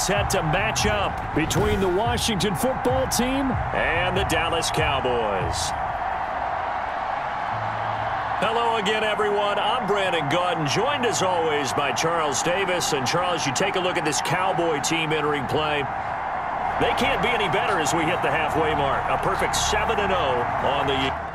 set to match up between the Washington football team and the Dallas Cowboys. Hello again, everyone. I'm Brandon Gaudin, joined as always by Charles Davis. And Charles, you take a look at this Cowboy team entering play. They can't be any better as we hit the halfway mark. A perfect 7-0 on the year.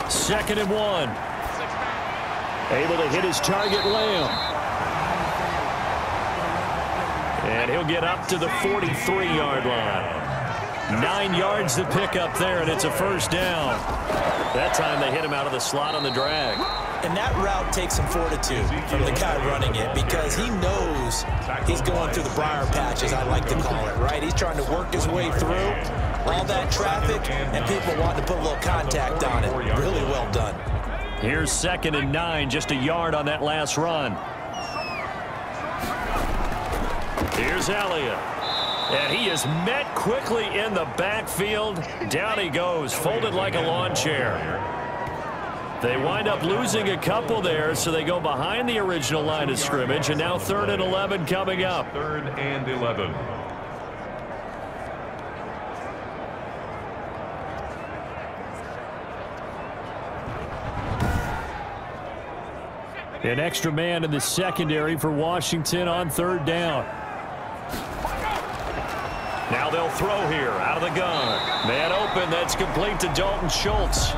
Second and 1. Able to hit his target, Lamb. And he'll get up to the 43-yard line. 9 yards to pick up there, and it's a first down. That time they hit him out of the slot on the drag. And that route takes some fortitude from the guy running it because he knows he's going through the briar patch, as I like to call it, right? He's trying to work his way through all that traffic, and people want to put a little contact on it. Really well done. Here's 2nd and 9, just a yard on that last run. Here's Elliott. And he is met quickly in the backfield. Down he goes, folded like a lawn chair. They wind up losing a couple there, so they go behind the original line of scrimmage, and now 3rd and 11 coming up. 3rd and 11. An extra man in the secondary for Washington on 3rd down. Now they'll throw here out of the gun. Man open, that's complete to Dalton Schultz.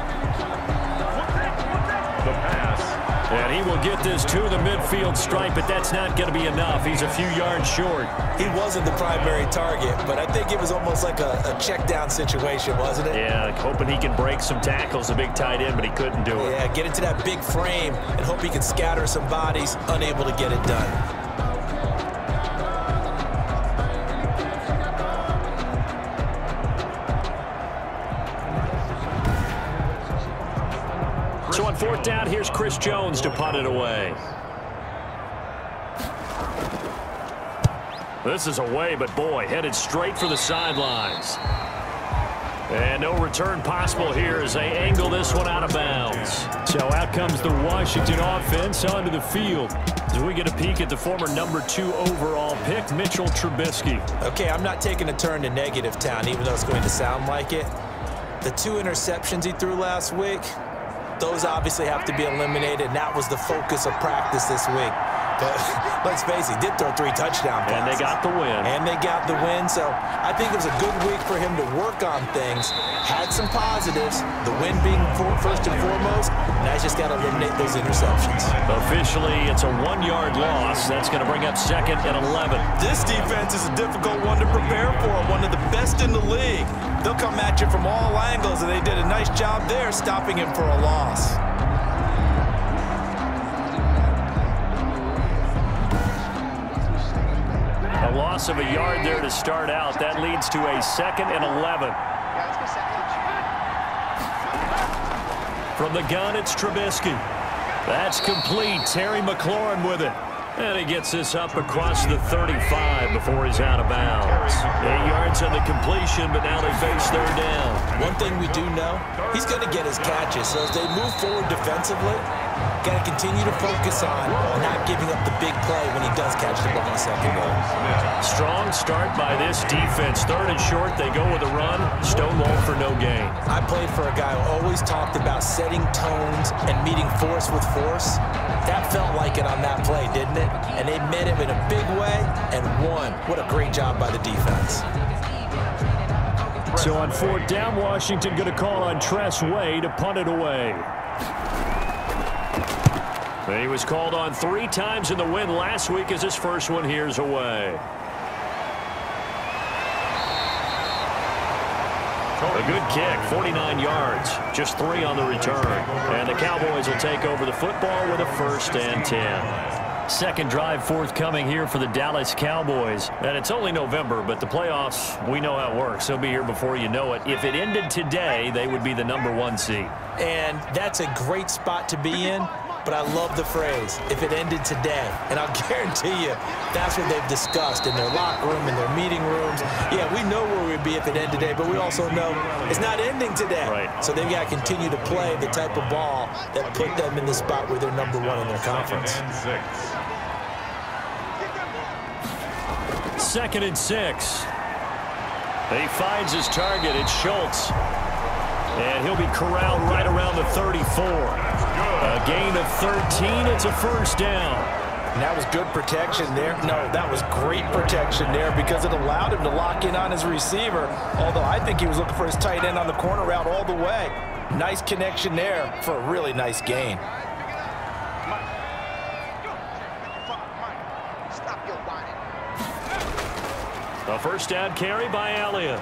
The pass. And he will get this to the midfield stripe, but that's not going to be enough. He's a few yards short. He wasn't the primary target, but I think it was almost like a check down situation, wasn't it? Yeah, hoping he can break some tackles, a big tight end, but he couldn't do it. Yeah, get into that big frame and hope he can scatter some bodies, unable to get it done. So on 4th down, here's Chris Jones to punt it away. This is away, but boy, headed straight for the sidelines. And no return possible here as they angle this one out of bounds. So out comes the Washington offense onto the field as we get a peek at the former number 2 overall pick, Mitchell Trubisky. Okay, I'm not taking a turn to negative town, even though it's going to sound like it. The 2 interceptions he threw last week, those obviously have to be eliminated, and that was the focus of practice this week. But let's face it, he did throw 3 touchdown passes. And they got the win. And they got the win, so I think it was a good week for him to work on things. Had some positives, the win being first and foremost. Now he's just got to eliminate those interceptions. Officially, it's a 1-yard loss. That's going to bring up 2nd and 11. This defense is a difficult one to prepare for, one of the best in the league. They'll come at you from all angles, and they did a nice job there stopping him for a loss. A loss of a yard there to start out. That leads to a 2nd and 11. From the gun, it's Trubisky. That's complete. Terry McLaurin with it. And he gets this up across the 35 before he's out of bounds. 8 yards on the completion, but now they face 3rd down. One thing we do know, he's going to get his catches. So as they move forward defensively, got to continue to focus on not giving up the big play when he does catch the ball in the secondary. Strong start by this defense. 3rd and short, they go with a run. Stonewall for no gain. I played for a guy who always talked about setting tones and meeting force with force. That felt like it on that play, didn't it? And they met him in a big way and won. What a great job by the defense. So on 4th down, Washington going to call on Tress Way to punt it away. He was called on 3 times in the win last week as his first one here's away. A good kick, 49 yards, just 3 on the return. And the Cowboys will take over the football with a 1st and 10. Second drive forthcoming here for the Dallas Cowboys. And it's only November, but the playoffs, we know how it works. They'll be here before you know it. If it ended today, they would be the #1 seed. And that's a great spot to be in. but I love the phrase, if it ended today. And I'll guarantee you that's what they've discussed in their locker room, in their meeting rooms. Yeah, we know where we'd be if it ended today, but we also know it's not ending today. Right. So they've got to continue to play the type of ball that put them in the spot where they're number one in their conference. 2nd and 6. He finds his target. It's Schultz. And he'll be corralled right around the 34. A gain of 13. It's a first down. And that was good protection there. No, that was great protection there because it allowed him to lock in on his receiver, although I think he was looking for his tight end on the corner route all the way. Nice connection there for a really nice gain. A first down carry by Elliott.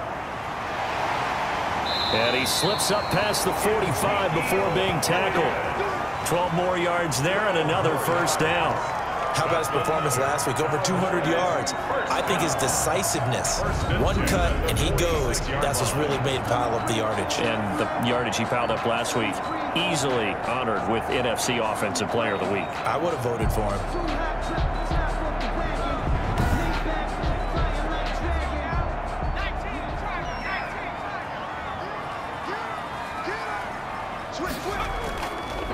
And he slips up past the 45 before being tackled. 12 more yards there and another first down. How about his performance last week? Over 200 yards. I think his decisiveness. One cut and he goes. That's what's really made him pile up the yardage. And the yardage he piled up last week, easily honored with NFC Offensive Player of the Week. I would have voted for him.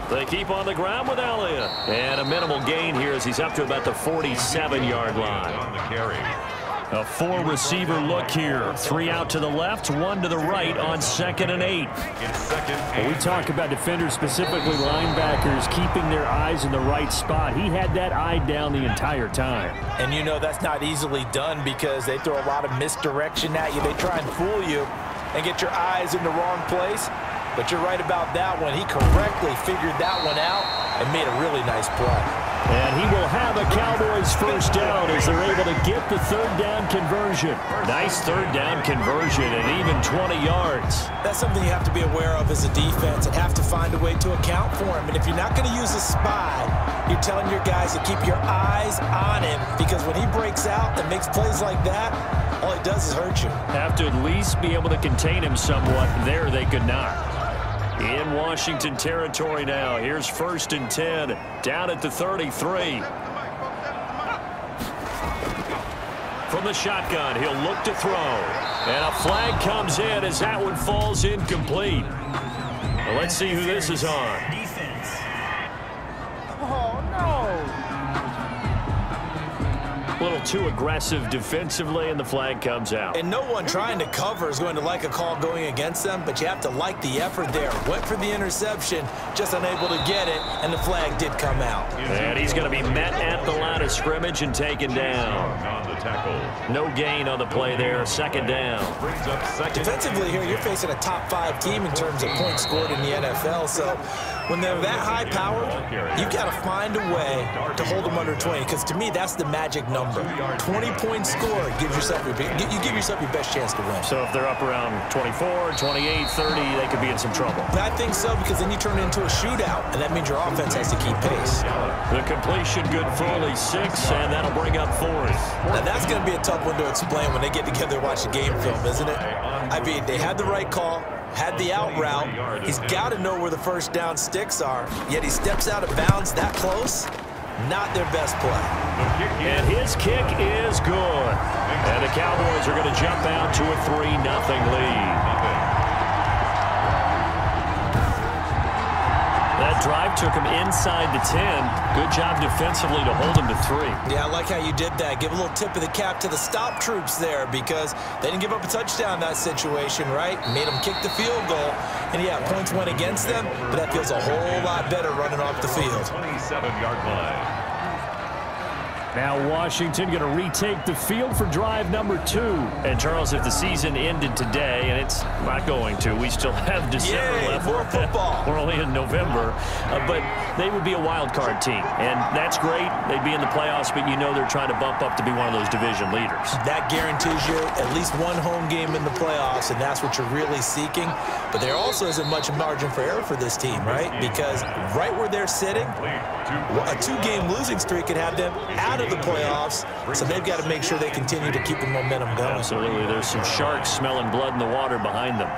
They keep on the ground with Elliott. And a minimal gain here as he's up to about the 47-yard line. On the carry. A 4-receiver look here. 3 out to the left, 1 to the right on 2nd and 8. When we talk about defenders, specifically linebackers, keeping their eyes in the right spot. He had that eye down the entire time. And you know that's not easily done because they throw a lot of misdirection at you. They try and fool you and get your eyes in the wrong place. But you're right about that one. He correctly figured that one out and made a really nice play. And he will have a Cowboys first down as they're able to get the 3rd down conversion. Nice 3rd down conversion and even 20 yards. That's something you have to be aware of as a defense and have to find a way to account for him. And if you're not going to use a spy, you're telling your guys to keep your eyes on him because when he breaks out and makes plays like that, all he does is hurt you. Have to at least be able to contain him somewhat. There they could not. In Washington territory now. Here's 1st and 10 down at the 33. From the shotgun, he'll look to throw. And a flag comes in as that one falls incomplete. Well, let's see who this is on. Defense. Oh, no. A little too aggressive defensively, and the flag comes out. And no one trying to cover is going to like a call going against them, but you have to like the effort there. Went for the interception, just unable to get it, and the flag did come out. And he's going to be met at the line of scrimmage and taken down. On the tackle. No gain on the play there. 2nd down. Brings up 2nd. Defensively here, you're facing a top 5 team in terms of points scored in the NFL, so when they're that high-powered, you've got to find a way to hold them under 20, because to me, that's the magic number. 20-point score gives yourself you give yourself your best chance to win. So if they're up around 24, 28, 30, they could be in some trouble. I think so, because then you turn it into a shootout, and that means your offense has to keep pace. The completion good for only 6, and that'll bring up 4th. Now, that's going to be a tough one to explain when they get together and watch a game film, isn't it? I mean, they had the right call, had the out route. He's got to know where the first down sticks are, yet he steps out of bounds that close. Not their best play. And his kick is good. And the Cowboys are going to jump out to a 3-0 lead. That drive took him inside the 10. Good job defensively to hold him to 3. Yeah, I like how you did that. Give a little tip of the cap to the stop troops there because they didn't give up a touchdown in that situation, right? Made them kick the field goal. And, yeah, points went against them, but that feels a whole lot better running off the field. 27-yard line. Now Washington going to retake the field for drive number 2. And, Charles, if the season ended today, and it's not going to, we still have December left. More football. We're only in November. But they would be a wild card team. And that's great. They'd be in the playoffs, but you know they're trying to bump up to be one of those division leaders. That guarantees you at least one home game in the playoffs, and that's what you're really seeking. But there also isn't much margin for error for this team, right? Because right where they're sitting, a 2-game losing streak could have them out of the playoffs, so they've got to make sure they continue to keep the momentum going. Absolutely. There's some sharks smelling blood in the water behind them.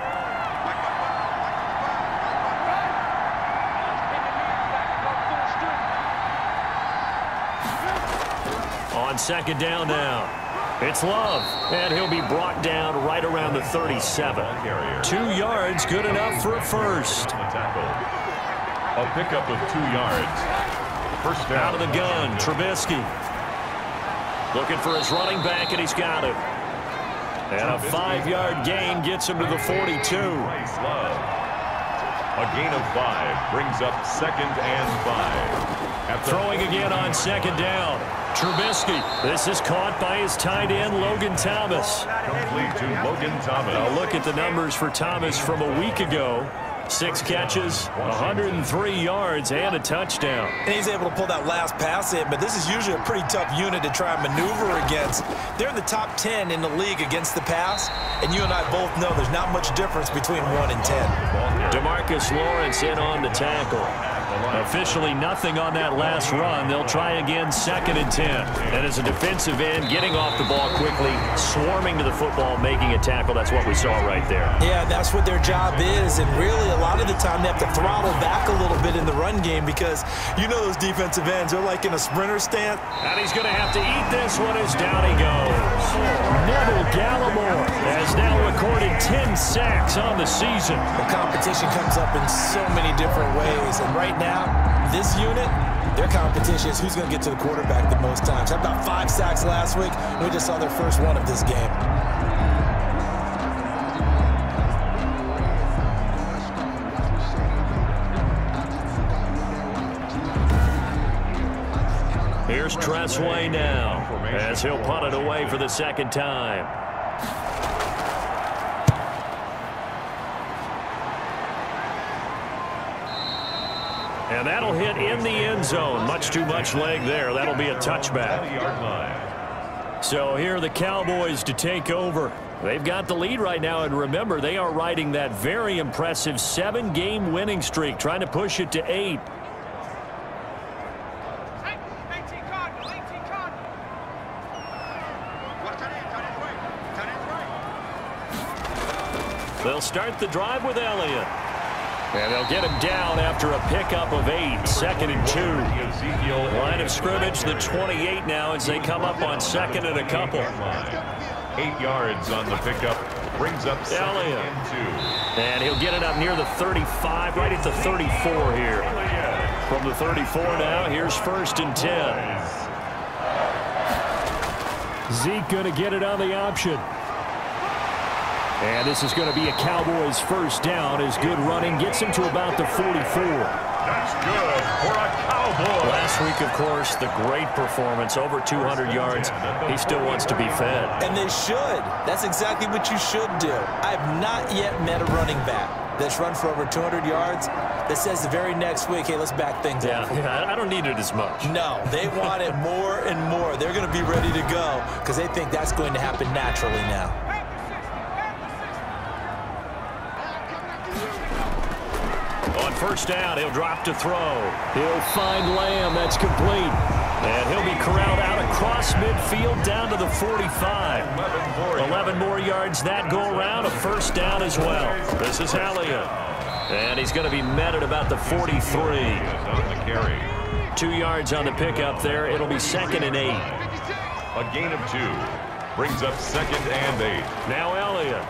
On second down now. It's Love, and he'll be brought down right around the 37. 2 yards, good enough for a first. A pickup of 2 yards. First down. Out of the gun, Trubisky. Looking for his running back, and he's got it. And a 5-yard gain gets him to the 42. A gain of 5 brings up 2nd and 5. Throwing again on second down. Trubisky. This is caught by his tight end, Logan Thomas. Complete to Logan Thomas. Now look at the numbers for Thomas from a week ago. 6 catches, 103 yards, and a touchdown. And he's able to pull that last pass in, but this is usually a pretty tough unit to try and maneuver against. They're in the top 10 in the league against the pass, and you and I both know there's not much difference between 1 and 10. DeMarcus Lawrence in on the tackle. Officially nothing on that last run. They'll try again, 2nd and 10. And as a defensive end, getting off the ball quickly, swarming to the football, making a tackle. That's what we saw right there. Yeah, that's what their job is. And really, a lot of the time, they have to throttle back a little bit in the run game because you know those defensive ends are like in a sprinter stance. And he's going to have to eat this one as down he goes. Neville Gallimore has now recorded 10 sacks on the season. The competition comes up in so many different ways. And right now, this unit, their competition is who's going to get to the quarterback the most times. How about 5 sacks last week? We just saw their first one of this game. Here's Tressway now as he'll punt it away for the 2nd time. And that'll hit in the end zone. Much too much leg there. That'll be a touchback. So here are the Cowboys to take over. They've got the lead right now, and remember, they are riding that very impressive 7-game winning streak, trying to push it to 8. They'll start the drive with Elliott. And they'll get him down after a pickup of 8, 2nd and 2. Line of scrimmage, the 28 now as they come up on 2nd and a couple. 8 yards on the pickup. Brings up Elliott. And he'll get it up near the 35, right at the 34 here. From the 34 now, here's 1st and 10. Zeke going to get it on the option. And this is going to be a Cowboys first down as good running gets him to about the 44. That's good for a Cowboy. Last week, of course, the great performance, over 200 yards. He still wants to be fed. And they should. That's exactly what you should do. I have not yet met a running back that's run for over 200 yards that says the very next week, hey, let's back things up. Yeah, I don't need it as much. No, they want it more and more. They're going to be ready to go because they think that's going to happen naturally now. On first down, he'll drop to throw. He'll find Lamb. That's complete. And he'll be corralled out across midfield down to the 45. 11 more yards that go around. A first down as well. This is Elliott. And he's going to be met at about the 43. 2 yards on the pickup there. It'll be 2nd and 8. A gain of 2. Brings up 2nd and 8. Now Elliott.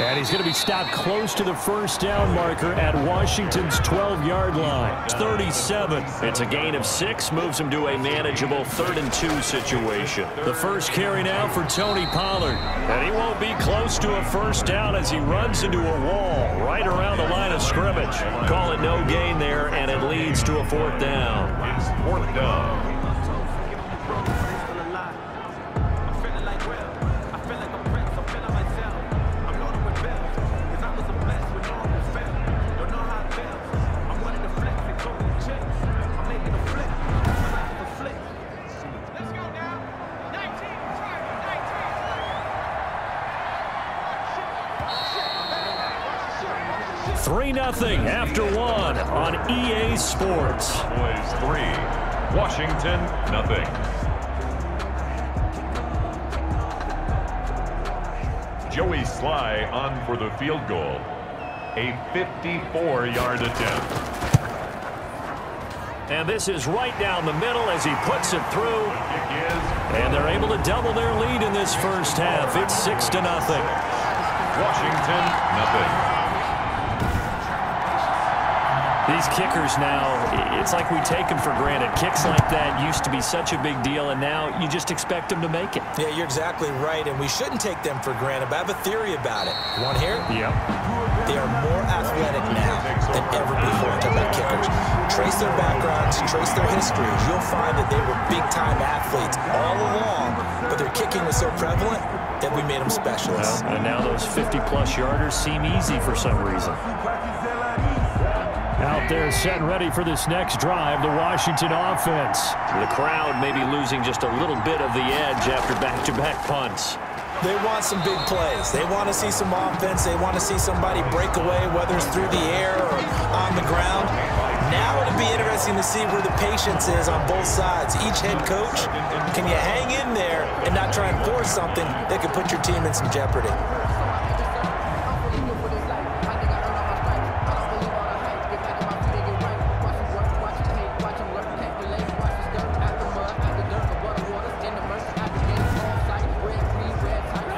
And he's going to be stopped close to the first down marker at Washington's 12-yard line. It's 37. It's a gain of 6. Moves him to a manageable 3rd and 2 situation. The first carry now for Tony Pollard. And he won't be close to a first down as he runs into a wall right around the line of scrimmage. Call it no gain there, and it leads to a 4th down. It's 4th down. Nothing after 1 on EA Sports. Cowboys 3, Washington nothing. Joey Sly on for the field goal. A 54-yard attempt. And this is right down the middle as he puts it through. And they're able to double their lead in this first half. It's 6-0. Washington, nothing. These kickers now, it's like we take them for granted. Kicks like that used to be such a big deal, and now you just expect them to make it. Yeah, you're exactly right, and we shouldn't take them for granted, but I have a theory about it. You want to hear it? Yep. They are more athletic now than ever before. I'm talking about kickers. Trace their backgrounds, trace their histories. You'll find that they were big-time athletes all along, but their kicking was so prevalent that we made them specialists. Well, and now those 50-plus yarders seem easy for some reason. Out there set and ready for this next drive, the Washington offense. The crowd may be losing just a little bit of the edge after back-to-back punts. They want some big plays. They want to see some offense. They want to see somebody break away, whether it's through the air or on the ground. Now it'll be interesting to see where the patience is on both sides. Each head coach, can you hang in there and not try and force something that could put your team in some jeopardy?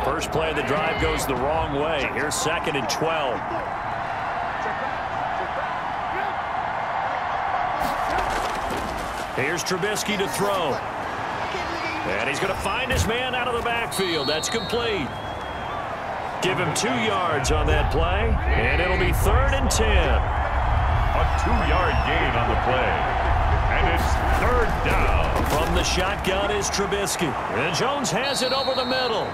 First play of the drive goes the wrong way. Here's 2nd and 12. Here's Trubisky to throw. And he's going to find his man out of the backfield. That's complete. Give him 2 yards on that play, and it'll be 3rd and 10. A 2-yard gain on the play. And it's 3rd down. From the shotgun is Trubisky. And Jones has it over the middle.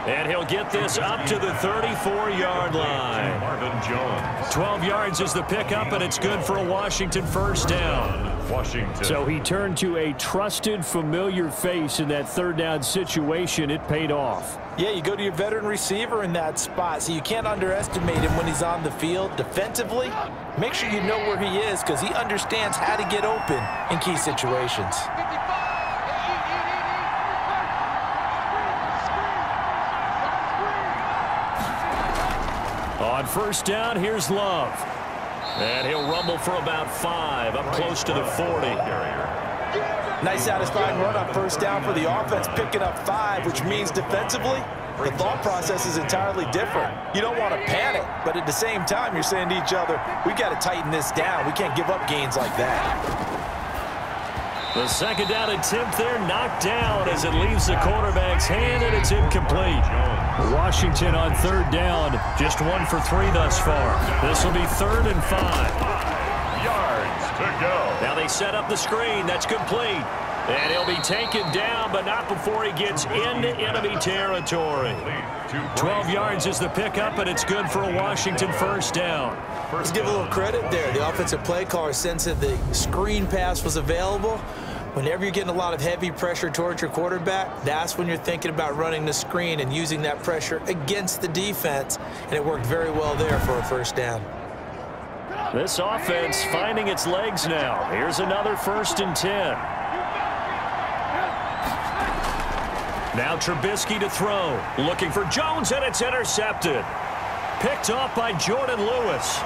And he'll get this up to the 34-yard line. Marvin Jones. 12 yards is the pickup, and it's good for a Washington first down. Washington. So he turned to a trusted, familiar face in that 3rd down situation. It paid off. Yeah, you go to your veteran receiver in that spot, so you can't underestimate him when he's on the field. Defensively, make sure you know where he is because he understands how to get open in key situations. On first down, here's Love. And he'll rumble for about 5, up close to the 40. Nice satisfying run on first down for the offense, picking up 5, which means defensively, the thought process is entirely different. You don't want to panic, but at the same time, you're saying to each other, we got to tighten this down. We can't give up gains like that. The 2nd down attempt there knocked down as it leaves the quarterback's hand, and it's incomplete. Washington on 3rd down, just 1 for 3 thus far. This will be 3rd and 5. Yards to go. Now they set up the screen. That's complete. And he'll be taken down, but not before he gets into enemy territory. 12 yards is the pickup, and it's good for a Washington first down. Let's give a little credit there. The offensive play caller sensed that the screen pass was available. Whenever you're getting a lot of heavy pressure towards your quarterback, that's when you're thinking about running the screen and using that pressure against the defense, and it worked very well there for a first down. This offense finding its legs now. Here's another 1st and 10. Now Trubisky to throw. Looking for Jones, and it's intercepted. Picked off by Jordan Lewis.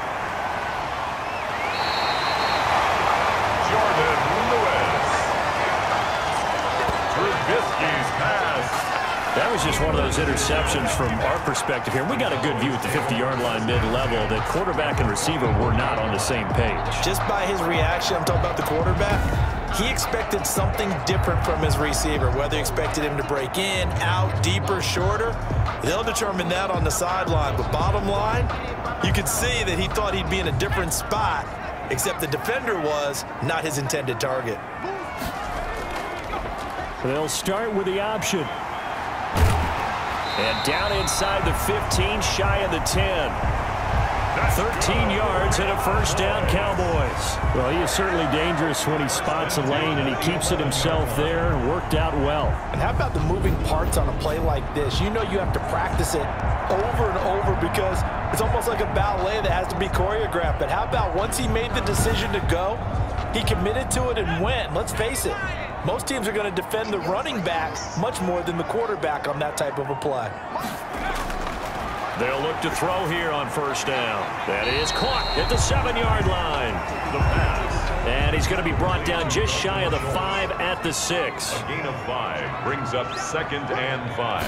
Jordan Lewis. Trubisky's pass. That was just one of those interceptions from our perspective here. We got a good view at the 50-yard line mid-level that quarterback and receiver were not on the same page. Just by his reaction, I'm talking about the quarterback, he expected something different from his receiver, whether he expected him to break in, out, deeper, shorter. They'll determine that on the sideline. But bottom line, you could see that he thought he'd be in a different spot, except the defender was not his intended target. They'll start with the option. And down inside the 15, shy of the 10. 13 yards and a first down, Cowboys. Well, he is certainly dangerous when he spots a lane, and he keeps it himself there. Worked out well. And how about the moving parts on a play like this? You know you have to practice it over and over because it's almost like a ballet that has to be choreographed. But how about once he made the decision to go, he committed to it and went. Let's face it, most teams are going to defend the running back much more than the quarterback on that type of a play. They'll look to throw here on first down. That is caught at the 7-yard line. The pass. And he's going to be brought down just shy of the 5 at the 6. A gain of 5 brings up 2nd and 5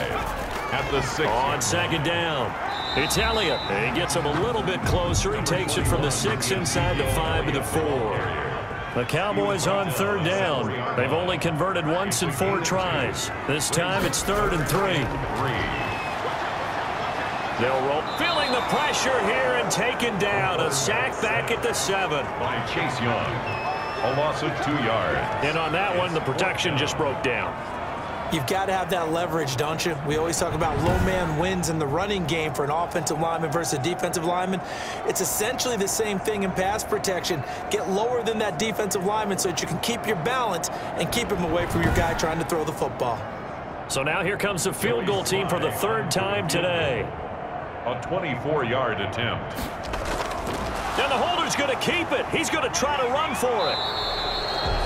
at the 6. On 2nd down, it's Elliott. And he gets him a little bit closer. He takes it from the 6 inside the 5 to the 4. The Cowboys on 3rd down. They've only converted once in 4 tries. This time it's 3rd and 3. They'll roll, feeling the pressure here and taken down. A sack back at the 7. By Chase Young. A loss of 2 yards. And on that one, the protection just broke down. You've got to have that leverage, don't you? We always talk about low man wins in the running game for an offensive lineman versus a defensive lineman. It's essentially the same thing in pass protection. Get lower than that defensive lineman so that you can keep your balance and keep him away from your guy trying to throw the football. So now here comes the field goal team for the 3rd time today. A 24-yard attempt. And the holder's going to keep it. He's going to try to run for it.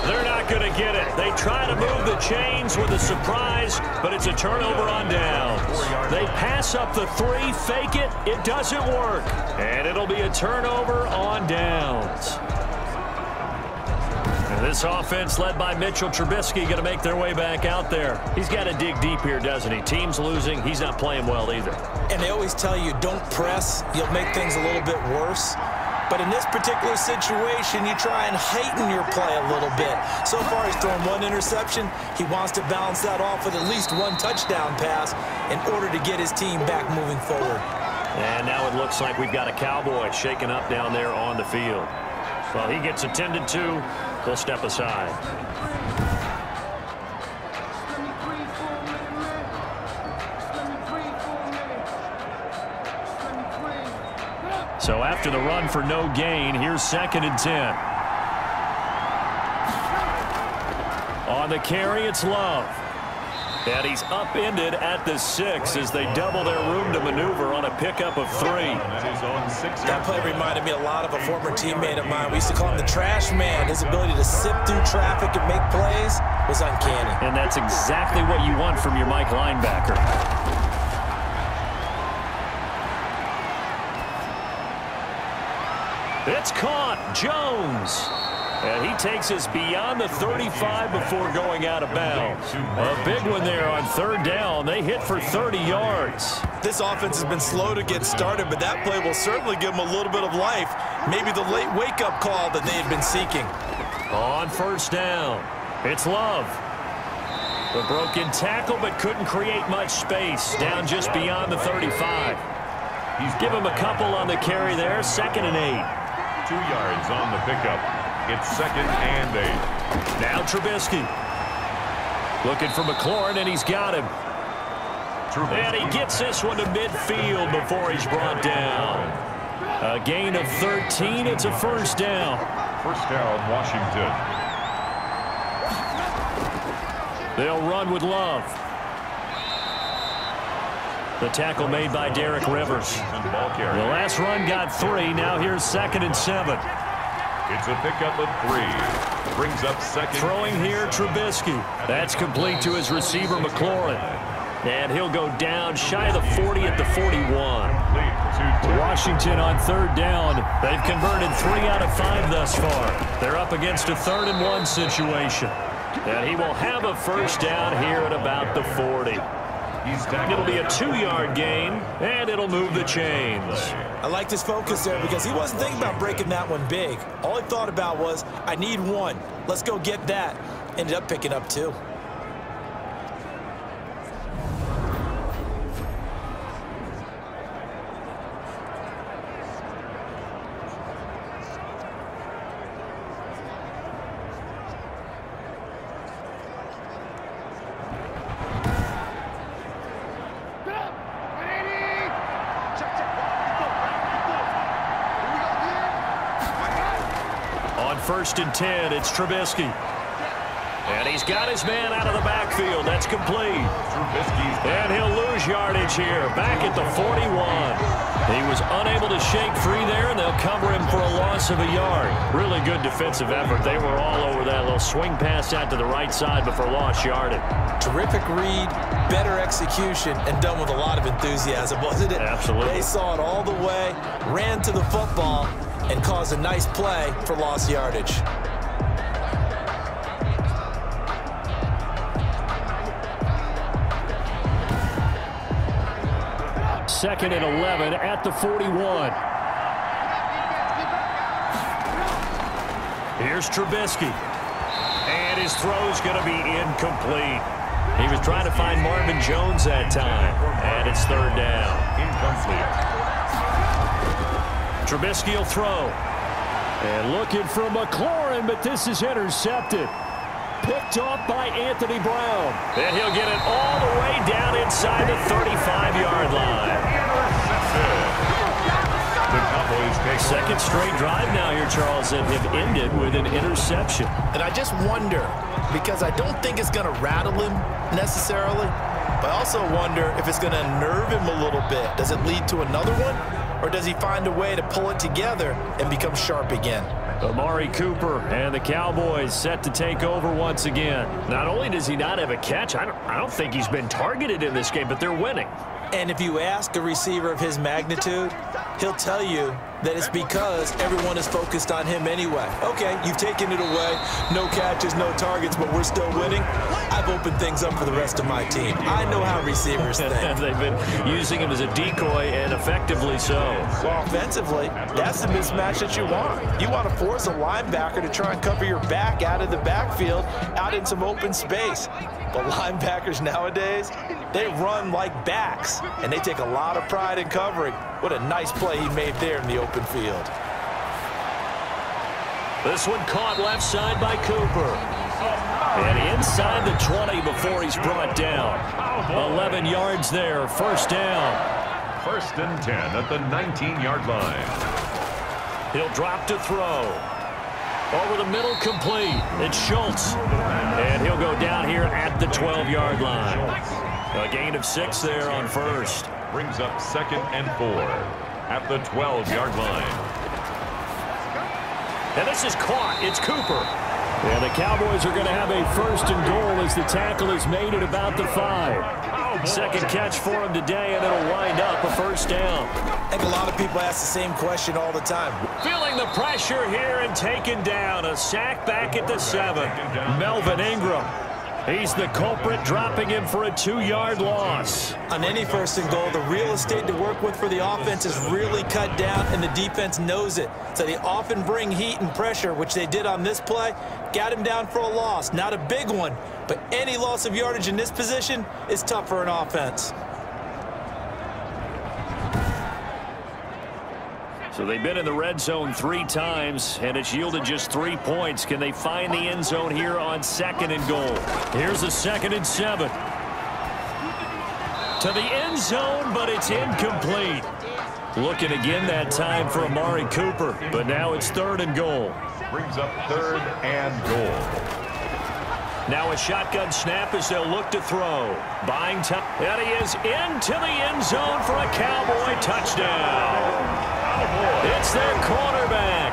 They're not going to get it. They try to move the chains with a surprise, but it's a turnover on downs. They pass up the 3, fake it. It doesn't work. And it'll be a turnover on downs. And this offense led by Mitchell Trubisky going to make their way back out there. He's got to dig deep here, doesn't he? Team's losing. He's not playing well either. And they always tell you, don't press. You'll make things a little bit worse. But in this particular situation, you try and heighten your play a little bit. So far, he's thrown 1 interception. He wants to balance that off with at least 1 touchdown pass in order to get his team back moving forward. And now it looks like we've got a Cowboy shaken up down there on the field. Well, he gets attended to. He'll step aside. So after the run for no gain, here's 2nd and 10. On the carry, it's Love. And he's upended at the 6 as they double their room to maneuver on a pickup of 3. That play reminded me a lot of a former teammate of mine. We used to call him the trash man. His ability to sift through traffic and make plays was uncanny. And that's exactly what you want from your Mike linebacker. It's caught. Jones. And he takes us beyond the 35 before going out of bounds. A big one there on 3rd down. They hit for 30 yards. This offense has been slow to get started, but that play will certainly give them a little bit of life. Maybe the late wake-up call that they had been seeking. On 1st down, it's Love. The broken tackle, but couldn't create much space. Down just beyond the 35. Give him a couple on the carry there. 2nd and 8. 2 yards on the pickup. It's 2nd and 8. Now Trubisky. Looking for McLaurin, and he's got him. And he gets this one to midfield before he's brought down. A gain of 13. It's a 1st down. 1st down, Washington. They'll run with Love. The tackle made by Derek Rivers. The last run got 3. Now here's 2nd and 7. It's a pickup of 3. Brings up 2nd. Throwing here, Trubisky. That's complete to his receiver, McLaurin. And he'll go down shy of the 40 at the 41. Washington on 3rd down. They've converted 3 out of 5 thus far. They're up against a 3rd and 1 situation. And he will have a 1st down here at about the 40. It'll be a 2-yard gain, and it'll move the chains. I liked his focus there because he wasn't thinking about breaking that one big. All he thought about was, I need 1. Let's go get that. Ended up picking up 2. On 1st and 10, it's Trubisky. And he's got his man out of the backfield. That's complete. And he'll lose yardage here. Back at the 41. He was unable to shake free there, and they'll cover him for a loss of a yard. Really good defensive effort. They were all over that little swing pass out to the right side before lost yardage. Terrific read, better execution, and done with a lot of enthusiasm, wasn't it? Absolutely. They saw it all the way, ran to the football, and caused a nice play for lost yardage. 2nd and 11 at the 41. Here's Trubisky. And his throw's going to be incomplete. He was trying to find Marvin Jones that time. And it's 3rd down. Incomplete. Trubisky will throw. And looking for McLaurin, but this is intercepted. Picked off by Anthony Brown. And he'll get it all the way down inside the 35-yard line. The Cowboys take 2nd straight drive now here, Charles, that have ended with an interception. And I just wonder, because I don't think it's going to rattle him necessarily, but I also wonder if it's going to unnerve him a little bit. Does it lead to another one? Or does he find a way to pull it together and become sharp again? Amari Cooper and the Cowboys set to take over once again. Not only does he not have a catch, I don't think he's been targeted in this game, but they're winning. And if you ask a receiver of his magnitude, he'll tell you that it's because everyone is focused on him anyway. Okay, you've taken it away. No catches, no targets, but we're still winning. I've opened things up for the rest of my team. I know how receivers think. They've been using him as a decoy, and effectively so. Well, offensively, that's the mismatch that you want. You want to force a linebacker to try and cover your back out of the backfield, out in some open space. But linebackers nowadays, they run like backs, and they take a lot of pride in covering. What a nice play he made there in the open field. This one caught left side by Cooper. And inside the 20 before he's brought down. 11 yards there, 1st down. 1st and 10 at the 19-yard line. He'll drop to throw. Over the middle, complete. It's Schultz. And he'll go down here at the 12-yard line. A gain of 6 there on 1st. Brings up 2nd and 4 at the 12-yard line. And this is caught. It's Cooper. And the Cowboys are going to have a 1st and goal as the tackle is made at about the 5. 2nd catch for him today, and it'll wind up a 1st down. I think a lot of people ask the same question all the time. Feeling the pressure here and taken down. A sack back at the 7. Melvin Ingram. He's the culprit, dropping him for a 2-yard loss. On any 1st and goal, the real estate to work with for the offense is really cut down, and the defense knows it. So they often bring heat and pressure, which they did on this play. Got him down for a loss. Not a big one, but any loss of yardage in this position is tough for an offense. So they've been in the red zone 3 times, and it's yielded just 3 points. Can they find the end zone here on 2nd and goal? Here's a 2nd and 7. To the end zone, but it's incomplete. Looking again that time for Amari Cooper, but now it's 3rd and goal. Brings up 3rd and goal. Now a shotgun snap as they'll look to throw. Buying time. And he is into the end zone for a Cowboy touchdown. It's their quarterback.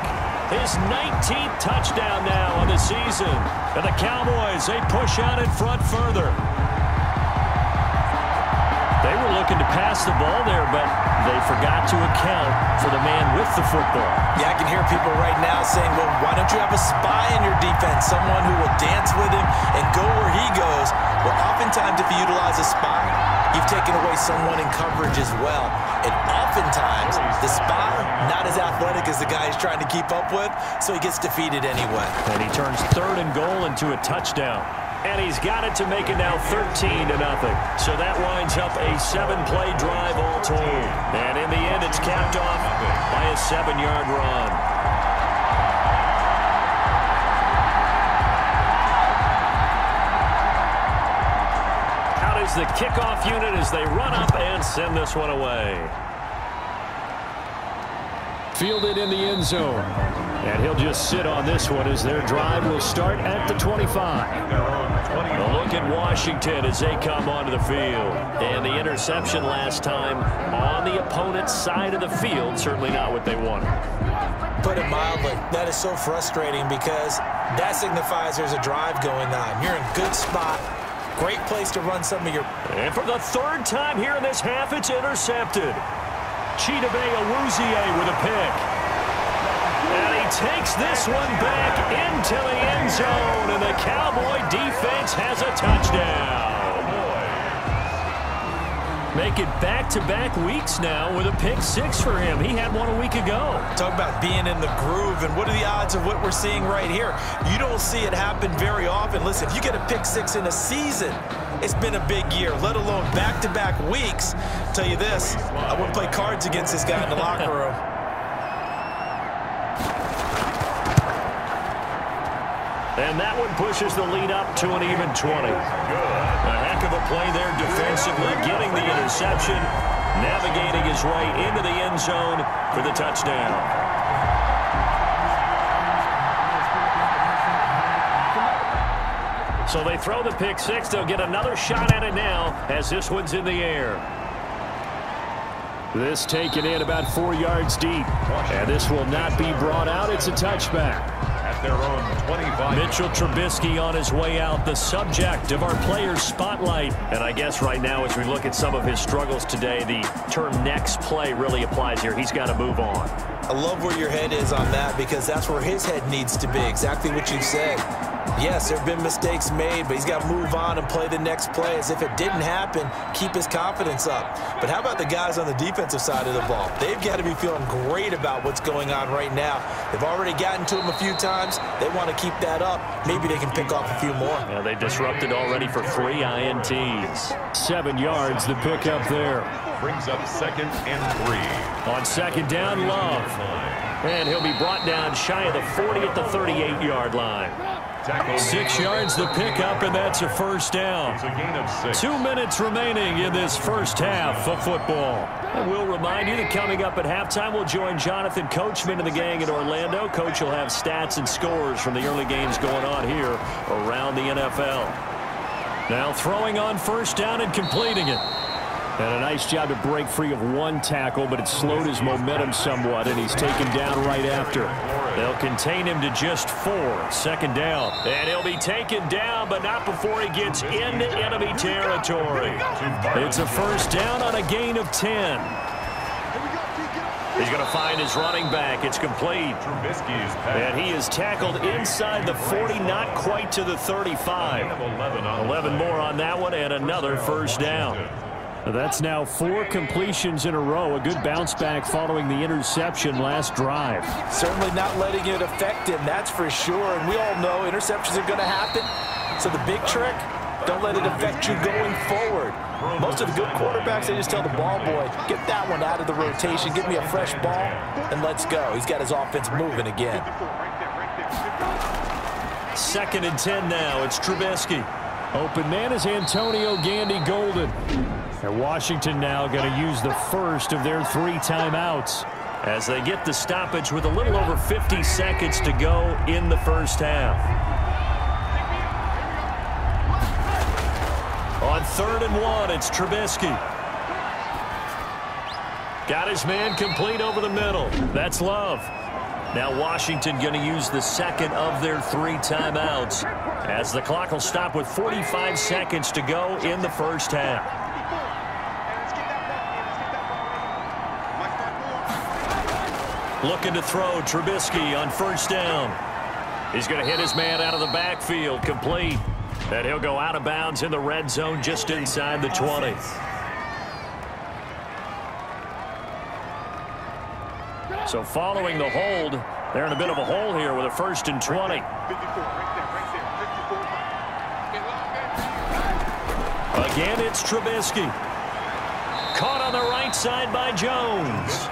His 19th touchdown now on the season. And the Cowboys, they push out in front further. They were looking to pass the ball there, but they forgot to account for the man with the football. Yeah, I can hear people right now saying, well, why don't you have a spy in your defense, someone who will dance with him and go where he goes? Well, oftentimes if you utilize a spy, you've taken away someone in coverage as well. And oftentimes, the spy, not as athletic as the guy he's trying to keep up with, so he gets defeated anyway. And he turns 3rd and goal into a touchdown. And he's got it to make it now 13-0. So that winds up a 7-play drive all told. And in the end, it's capped off by a 7-yard run. Out is the kickoff unit as they run up and send this one away. Fielded in the end zone. And he'll just sit on this one as their drive will start at the 25. A look at Washington as they come onto the field. And the interception last time on the opponent's side of the field, certainly not what they wanted. Put it mildly, that is so frustrating because that signifies there's a drive going on. You're in a good spot. Great place to run some of your... And for the 3rd time here in this half, it's intercepted. Chidobe Awuzie with a pick. And he takes this one back into the end zone, and the Cowboy defense has a touchdown. Make it back-to-back weeks now with a pick six for him. He had one a week ago. Talk about being in the groove, and what are the odds of what we're seeing right here? You don't see it happen very often. Listen, if you get a pick six in a season, it's been a big year, let alone back-to-back weeks. I'll tell you this, I wouldn't play cards against this guy in the locker room. And that one pushes the lead up to an even 20. A heck of a play there defensively, getting the interception, navigating his way into the end zone for the touchdown. So they throw the pick six. They'll get another shot at it now as this one's in the air. This taken in about 4 yards deep. And this will not be brought out. It's a touchback. Their own 25. Mitchell Trubisky on his way out, the subject of our players' spotlight. And I guess right now as we look at some of his struggles today, the term next play really applies here. He's got to move on. I love where your head is on that because that's where his head needs to be, exactly what you said. Yes, there have been mistakes made, but he's got to move on and play the next play. As if it didn't happen, keep his confidence up. But how about the guys on the defensive side of the ball? They've got to be feeling great about what's going on right now. They've already gotten to him a few times. They want to keep that up. Maybe they can pick off a few more. Yeah, they disrupted already for 3 INTs. 7 yards, the pick up there. Brings up 2nd and 3. On 2nd down, Love. And he'll be brought down shy of the 40 at the 38-yard line. 6 yards the pickup, and that's a first down. 2 minutes remaining in this first half of football. And we'll remind you that coming up at halftime, we'll join Jonathan Coachman and the gang in Orlando. Coach will have stats and scores from the early games going on here around the NFL. Now throwing on first down and completing it. And a nice job to break free of one tackle, but it slowed his momentum somewhat, and he's taken down right after. They'll contain him to just 4. 2nd down. And he'll be taken down, but not before he gets into enemy territory. It's a first down on a gain of 10. He's going to find his running back. It's complete. And he is tackled inside the 40, not quite to the 35. 11 more on that one, and another first down. That's now 4 completions in a row. A good bounce back following the interception last drive. Certainly not letting it affect him, that's for sure. And we all know interceptions are going to happen. So the big trick, don't let it affect you going forward. Most of the good quarterbacks, they just tell the ball boy, get that one out of the rotation, give me a fresh ball, and let's go. He's got his offense moving again. 2nd and 10 now. It's Trubisky. Open man is Antonio Gandy Golden. And Washington now going to use the first of their 3 timeouts as they get the stoppage with a little over 50 seconds to go in the first half. On 3rd and 1, it's Trubisky. Got his man complete over the middle. That's Love. Now Washington going to use the 2nd of their 3 timeouts as the clock will stop with 45 seconds to go in the first half. Looking to throw, Trubisky on first down. He's going to hit his man out of the backfield, complete. And he'll go out of bounds in the red zone just inside the 20. So following the hold, they're in a bit of a hole here with a 1st and 20. Again, it's Trubisky. Caught on the right side by Jones.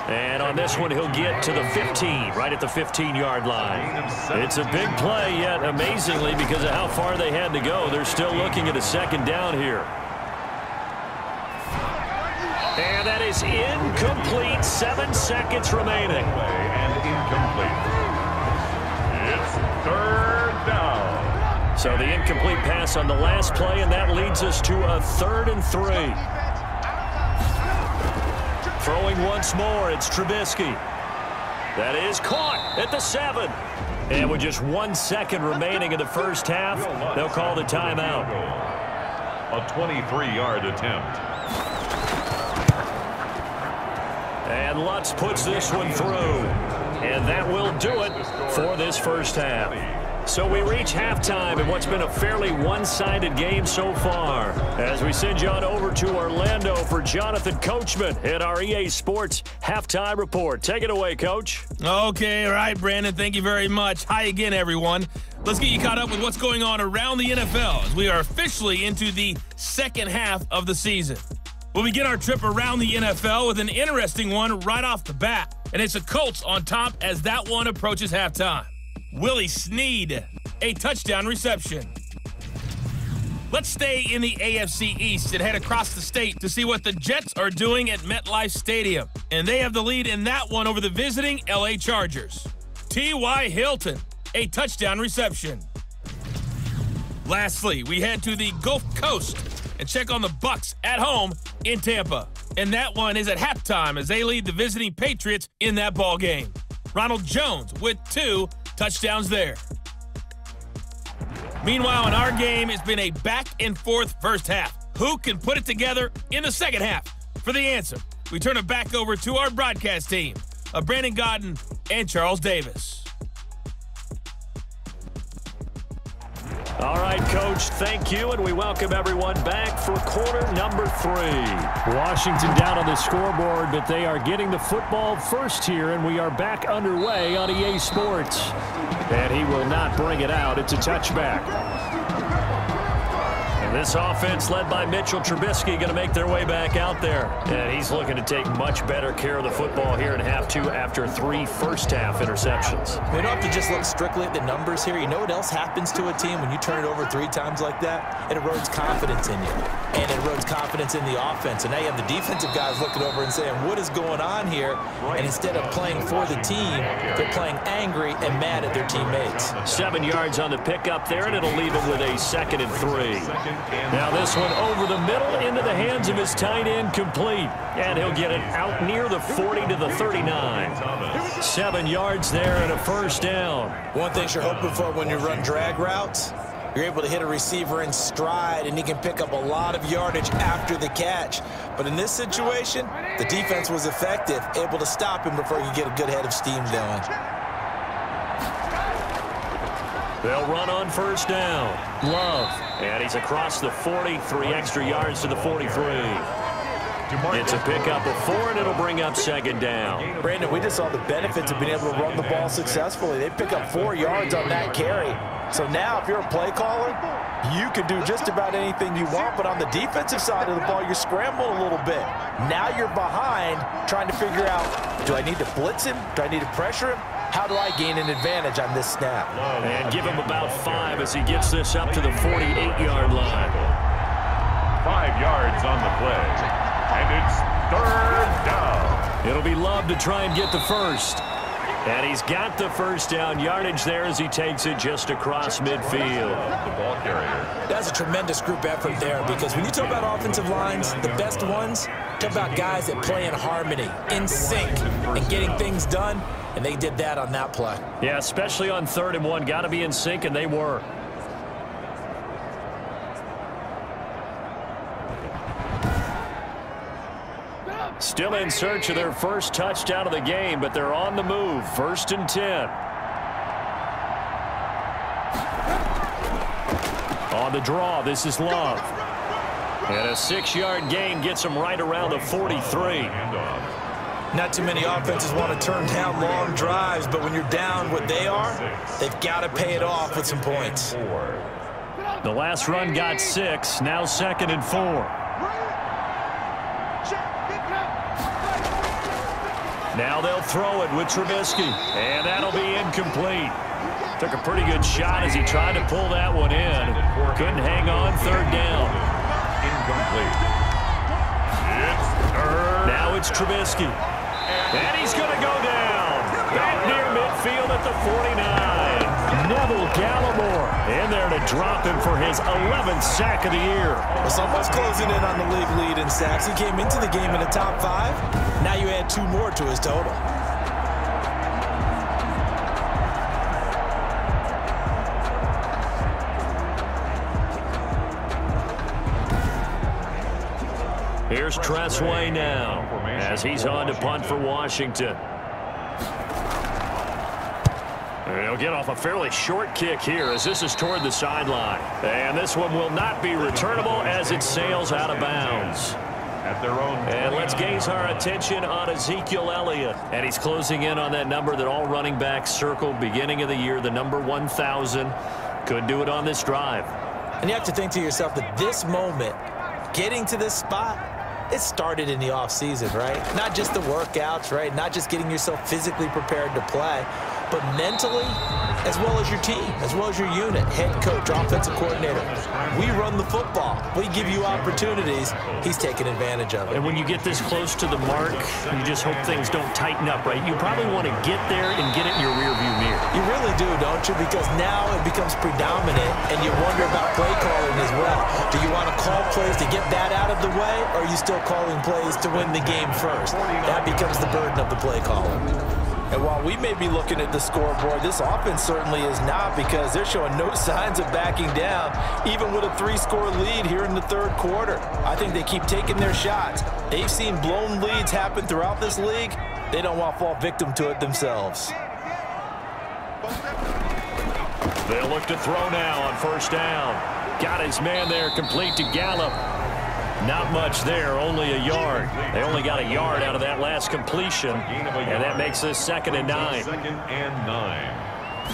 And on this one, he'll get to the 15, right at the 15-yard line. It's a big play, yet amazingly, because of how far they had to go, they're still looking at a 2nd down here. And that is incomplete. 7 seconds remaining. And incomplete. It's 3rd down. So the incomplete pass on the last play, and that leads us to a 3rd and 3. Throwing once more, it's Trubisky. That is caught at the 7. And with just 1 second remaining in the first half, they'll call the timeout. A 23-yard attempt. And Lutz puts this one through. And that will do it for this first half. So we reach halftime in what's been a fairly one-sided game so far. As we send you on over to Orlando for Jonathan Coachman at our EA Sports Halftime Report. Take it away, Coach. Okay, all right, Brandon. Thank you very much. Hi again, everyone. Let's get you caught up with what's going on around the NFL as we are officially into the second half of the season. We'll begin our trip around the NFL with an interesting one right off the bat, and it's the Colts on top as that one approaches halftime. Willie Snead, a touchdown reception. Let's stay in the AFC East and head across the state to see what the Jets are doing at MetLife Stadium. And they have the lead in that one over the visiting LA Chargers. T.Y. Hilton, a touchdown reception. Lastly, we head to the Gulf Coast and check on the Bucks at home in Tampa. And that one is at halftime as they lead the visiting Patriots in that ball game. Ronald Jones with 2 touchdowns there. Meanwhile, in our game, it's been a back-and-forth first half. Who can put it together in the second half? For the answer, we turn it back over to our broadcast team of Brandon Godden and Charles Davis. All right, Coach, thank you, and we welcome everyone back for quarter number 3. Washington down on the scoreboard, but they are getting the football first here, and we are back underway on EA Sports. And he will not bring it out. It's a touchback. And this offense led by Mitchell Trubisky going to make their way back out there. And he's looking to take much better care of the football here in half 2 after 3 first-half interceptions. We don't have to just look strictly at the numbers here. You know what else happens to a team when you turn it over 3 times like that? It erodes confidence in you. And it erodes confidence in the offense. And now you have the defensive guys looking over and saying, what is going on here? And instead of playing for the team, they're playing angry and mad at their teammates. 7 yards on the pickup there, and it'll leave him with a 2nd and 3. Now this one over the middle into the hands of his tight end, complete. And he'll get it out near the 40 to the 39. 7 yards there and a first down. One thing you're hoping for when you run drag routes, you're able to hit a receiver in stride, and he can pick up a lot of yardage after the catch. But in this situation, the defense was effective, able to stop him before you get a good head of steam going. They'll run on first down. Love. And he's across the 40, 3 extra yards to the 43. It's a pickup of 4, and it'll bring up 2nd down. Brandon, we just saw the benefits of being able to run the ball successfully. They pick up 4 yards on that carry. So now if you're a play caller, you can do just about anything you want, but on the defensive side of the ball, you're scrambling a little bit. Now you're behind trying to figure out, do I need to blitz him? Do I need to pressure him? How do I gain an advantage on this snap? And give him about 5 as he gets this up to the 48-yard line. 5 yards on the play. And it's 3rd down. It'll be Love to try and get the first. And he's got the first down yardage there as he takes it just across midfield. The ball carrier. That's a tremendous group effort there, because when you talk about offensive lines, the best ones, talk about guys that play in harmony, in sync, and getting things done, and they did that on that play. Yeah, especially on 3rd and 1. Got to be in sync, and they were. Still in search of their first touchdown of the game, but they're on the move. 1st and 10. On the draw, this is Love. And a 6-yard gain gets him right around the 43. Not too many offenses want to turn down long drives, but when you're down what they are, they've got to pay it off with some points. The last run got 6, now 2nd and 4. Now they'll throw it with Trubisky, and that'll be incomplete. Took a pretty good shot as he tried to pull that one in. Couldn't hang on. 3rd down. Incomplete. It's 3rd. Now it's Trubisky. And he's going to go down. Back near midfield at the 49. Neville Gallimore in there to drop him for his 11th sack of the year. Well, someone's closing in on the league lead in sacks. He came into the game in the top 5. Now you add 2 more to his total. Here's Tressway now as he's on to punt for Washington. He'll get off a fairly short kick here as this is toward the sideline. And this one will not be returnable as it sails out of bounds. At their own. And let's gaze our attention on Ezekiel Elliott. And he's closing in on that number that all running backs circled beginning of the year, the number 1,000. Could do it on this drive. And you have to think to yourself that this moment, getting to this spot, it started in the offseason, right? Not just the workouts, right? Not just getting yourself physically prepared to play, but mentally, as well as your team, as well as your unit, head coach, offensive coordinator. We run the football. We give you opportunities. He's taking advantage of it. And when you get this close to the mark, you just hope things don't tighten up, right? You probably want to get there and get it in your rearview mirror. You really do, don't you? Because now it becomes predominant, and you wonder about play calling as well. Do you want to call plays to get that out of the way, or are you still calling plays to win the game first? That becomes the burden of the play caller. And while we may be looking at the scoreboard, this offense certainly is not, because they're showing no signs of backing down, even with a 3-score lead here in the third quarter. I think they keep taking their shots. They've seen blown leads happen throughout this league. They don't want to fall victim to it themselves. They'll look to throw now on first down. Got his man there, complete to Gallup. Not much there, only a yard. They only got a yard out of that last completion, and that makes this 2nd and 9. 2nd and 9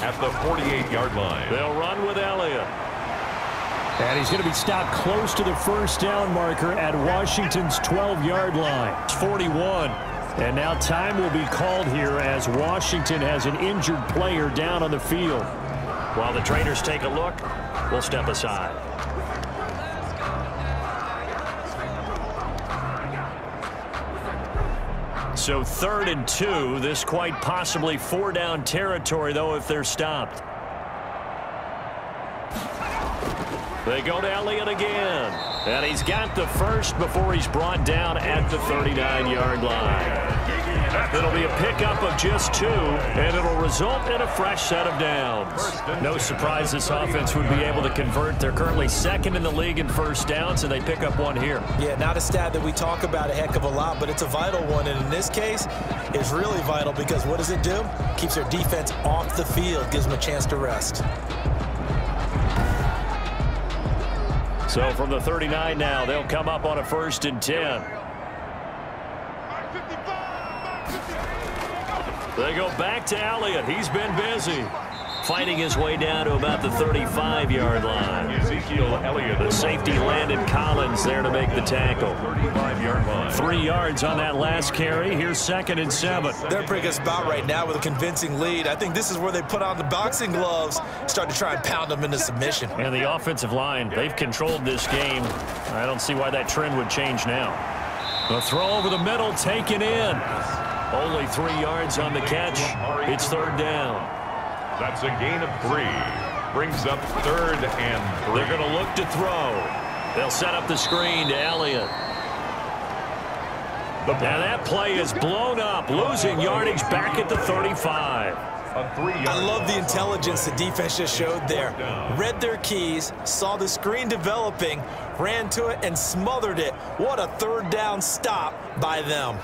at the 48-yard line. They'll run with Elliott. And he's going to be stopped close to the first down marker at Washington's 12-yard line. It's 41. And now time will be called here as Washington has an injured player down on the field. While the trainers take a look, we'll step aside. So 3rd and 2, this quite possibly 4-down territory, though, if they're stopped. They go to Elliott again. And he's got the first before he's brought down at the 39-yard line. It'll be a pickup of just 2, and it'll result in a fresh set of downs. No surprise this offense would be able to convert. They're currently 2nd in the league in first downs, and they pick up 1 here. Yeah, not a stat that we talk about a heck of a lot, but it's a vital one. And in this case, it's really vital because what does it do? Keeps their defense off the field, gives them a chance to rest. So from the 39 now, they'll come up on a 1st and 10. They go back to Elliott. He's been busy. Fighting his way down to about the 35-yard line. Ezekiel Elliott. The safety Landon Collins there to make the tackle. 35-yard line. 3 yards on that last carry. Here's 2nd and 7. They're pretty good spot right now with a convincing lead. I think this is where they put on the boxing gloves, start to try and pound them into submission. And the offensive line, they've controlled this game. I don't see why that trend would change now. The throw over the middle, taken in. Only 3 yards on the catch. It's 3rd down. That's a gain of 3. Brings up 3rd and 3. They're going to look to throw. They'll set up the screen to Elliott. Now that play is blown up, losing yardage back at the 35. I love the intelligence the defense just showed there. Read their keys, saw the screen developing, ran to it, and smothered it. What a 3rd down stop by them.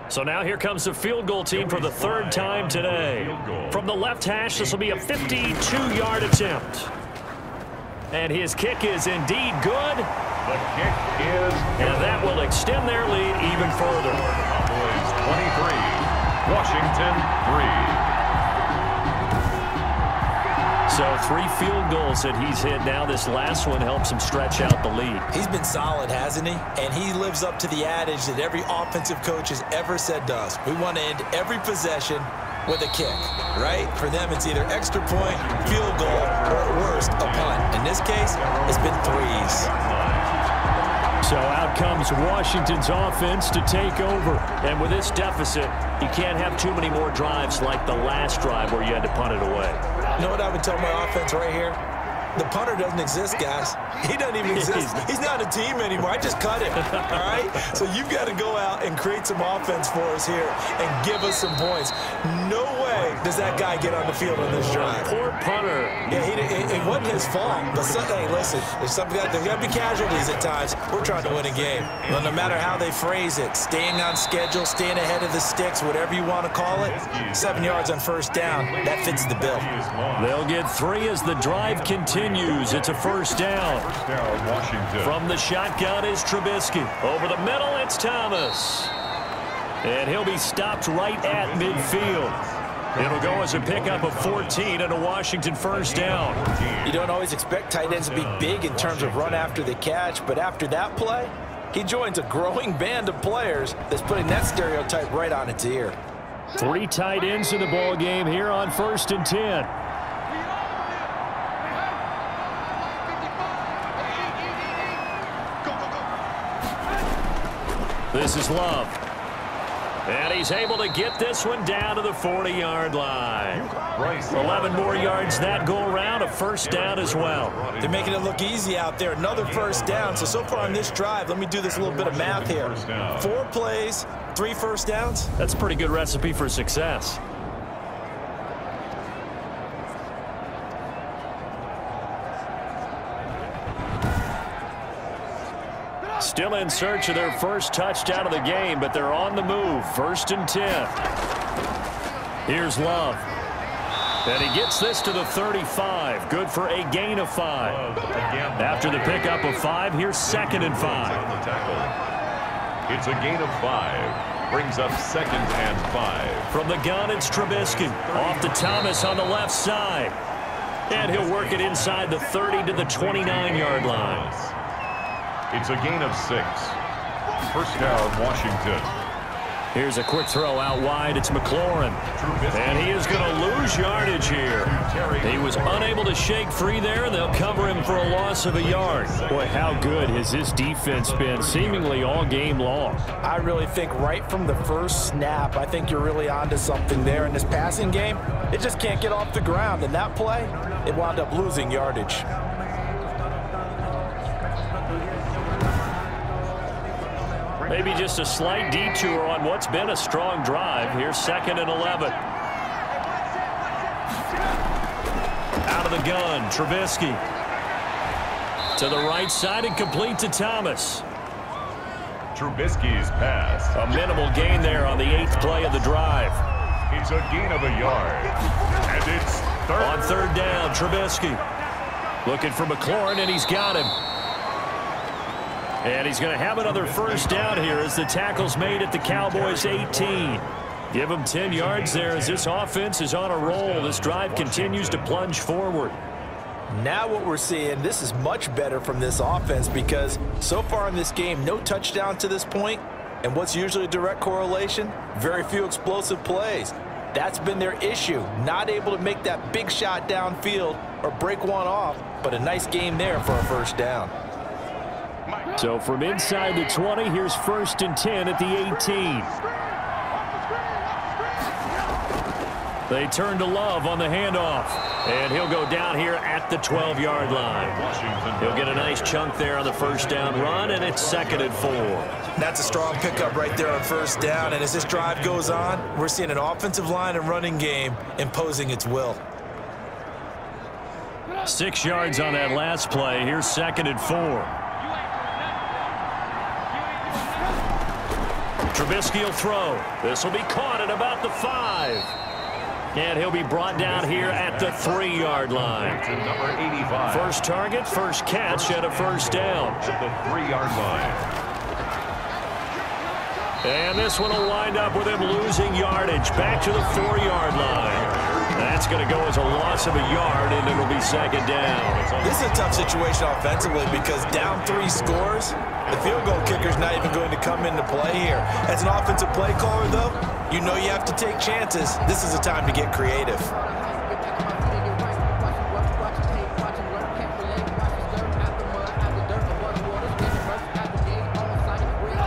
So now here comes the field goal team for the 3rd time today. From the left hash, this will be a 52-yard attempt. And his kick is indeed good. The kick is good. And that will extend their lead even further. Cowboys 23, Washington 3. So 3 field goals that he's hit now. This last one helps him stretch out the lead. He's been solid, hasn't he? And he lives up to the adage that every offensive coach has ever said to us. We want to end every possession with a kick, right? For them, it's either extra point, field goal, or at worst, a punt. In this case, it's been 3s. So out comes Washington's offense to take over. And with this deficit, you can't have too many more drives like the last drive where you had to punt it away. You know what I would tell my offense right here? The punter doesn't exist, guys. He doesn't even exist. He's not a team anymore. I just cut him, all right? So you've got to go out and create some offense for us here and give us some points. No way way does that guy get on the field on this drive. Poor punter. Yeah, it wasn't his fault. But hey, listen, there's got to be casualties at times. We're trying to win a game. Well, no matter how they phrase it, staying on schedule, staying ahead of the sticks, whatever you want to call it, 7 yards on first down, that fits the bill. They'll get 3 as the drive continues. It's a first down. Washington. From the shotgun is Trubisky. Over the middle, it's Thomas. And he'll be stopped right at midfield. It'll go as a pickup of 14 and a Washington first down. You don't always expect tight ends to be big in terms of run after the catch, but after that play, he joins a growing band of players that's putting that stereotype right on its ear. 3 tight ends in the ball game here on 1st and 10. This is Love. And he's able to get this one down to the 40-yard line. 11 more yards that go around, a first down as well. They're making it look easy out there. Another first down. So far on this drive, let me do this little bit of math here. 4 plays, 3 first downs. That's a pretty good recipe for success. Still in search of their first touchdown of the game, but they're on the move. 1st and 10. Here's Love. And he gets this to the 35. Good for a gain of 5. After the pickup of 5, here's 2nd and 5. It's a gain of 5. Brings up 2nd and 5. From the gun, it's Trubisky. Off to Thomas on the left side. And he'll work it inside the 30 to the 29-yard line. It's a gain of 6. First down, Washington. Here's a quick throw out wide. It's McLaurin. And he is going to lose yardage here. He was unable to shake free there, and they'll cover him for a loss of a yard. Boy, how good has this defense been seemingly all game long? I really think right from the first snap, I think you're really onto something there in this passing game. It just can't get off the ground. And that play, it wound up losing yardage. Maybe just a slight detour on what's been a strong drive. Here's 2nd and 11. Out of the gun, Trubisky. To the right side and complete to Thomas. Trubisky's pass. A minimal gain there on the 8th play of the drive. It's a gain of a yard. And it's 3rd. On 3rd down, Trubisky. Looking for McLaurin, and he's got him. And he's going to have another first down here as the tackle's made at the Cowboys' 18. Give him 10 yards there as this offense is on a roll. This drive continues to plunge forward. Now what we're seeing, this is much better from this offense because so far in this game, no touchdown to this point. And what's usually a direct correlation? Very few explosive plays. That's been their issue. Not able to make that big shot downfield or break one off, but a nice game there for a first down. So from inside the 20, here's 1st and 10 at the 18. They turn to Love on the handoff. And he'll go down here at the 12-yard line. He'll get a nice chunk there on the first down run, and it's 2nd and 4. That's a strong pickup right there on first down. And as this drive goes on, we're seeing an offensive line and running game imposing its will. 6 yards on that last play. Here's 2nd and 4. Trubisky will throw. This will be caught at about the 5. And he'll be brought down here at the 3-yard line. Number 85. First target, first catch at a first down. At the 3-yard line. And this one will wind up with him losing yardage back to the 4-yard line. That's going to go as a loss of a yard, and it'll be 2nd down. This is a tough situation offensively because down 3 scores, the field goal kicker's not even going to come into play here. As an offensive play caller, though, you know you have to take chances. This is a time to get creative.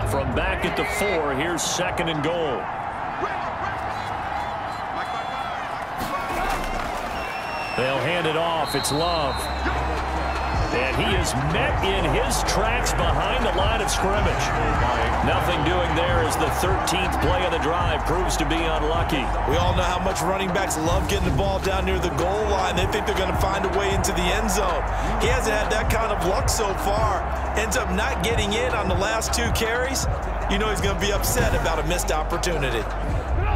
From back at the 4, here's 2nd and goal. They'll hand it off. It's Love. And he is met in his tracks behind the line of scrimmage. Nothing doing there as the 13th play of the drive proves to be unlucky. We all know how much running backs love getting the ball down near the goal line. They think they're going to find a way into the end zone. He hasn't had that kind of luck so far. Ends up not getting in on the last 2 carries. You know he's going to be upset about a missed opportunity.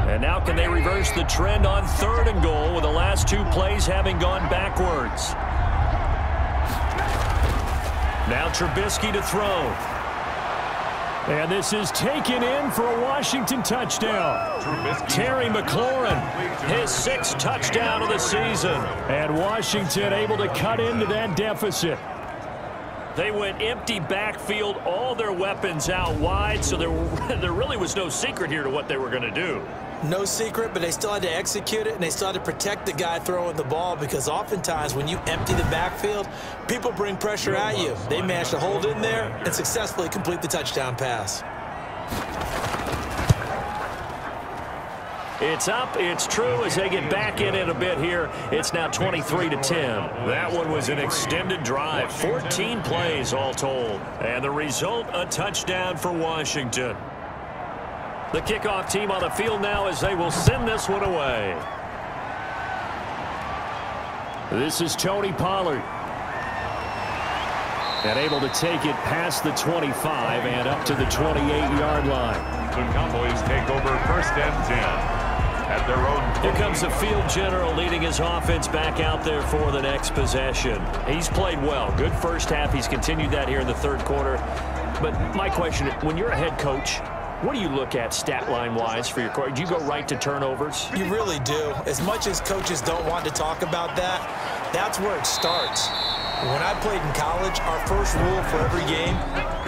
And now can they reverse the trend on 3rd and goal with the last 2 plays having gone backwards? Now Trubisky to throw. And this is taken in for a Washington touchdown. Terry McLaurin, his 6th touchdown of the season. And Washington able to cut into that deficit. They went empty backfield, all their weapons out wide, so there really was no secret here to what they were going to do. No secret, but they still had to execute it, and they still had to protect the guy throwing the ball, because oftentimes when you empty the backfield, people bring pressure at you. They managed to hold in there and successfully complete the touchdown pass. It's up, it's true as they get back in it a bit here. It's now 23-10. That one was an extended drive, 14 plays all told. And the result, a touchdown for Washington. The kickoff team on the field now as they will send this one away. This is Tony Pollard. And able to take it past the 25 and up to the 28-yard line. The Cowboys take over 1st and 10 at their own. Here comes the field general leading his offense back out there for the next possession. He's played well. Good first half. He's continued that here in the 3rd quarter. But my question, when you're a head coach, what do you look at stat line-wise for your quarterback? Do you go right to turnovers? You really do. As much as coaches don't want to talk about that, that's where it starts. When I played in college, our first rule for every game,